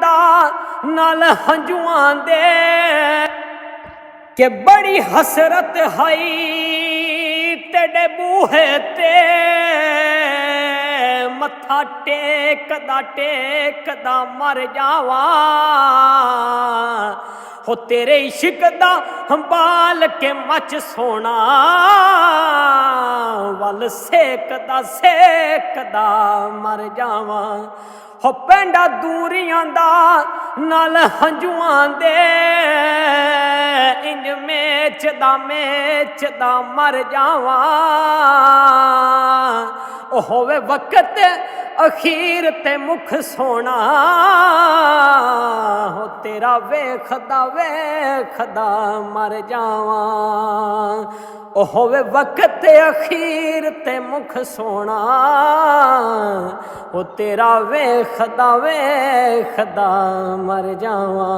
दा नाल हंजुआं दे कि बड़ी हसरत हई तेरे बूहे ते मत्था टेकदा मर जावा हो तेरे इश्क दा बाल के मच सोना वल सेकदा मर जावा हो पेंडा दूरियां दा नाल हंजुआं दे इंज मेचदा मर जावा ओ होवे वक्त अखीर ते मुख सोना हो तेरा वेखदा मर जावा ओ होवे वक्त अखीर ते मुख सोना हो तेरा वेखदा मर जावा।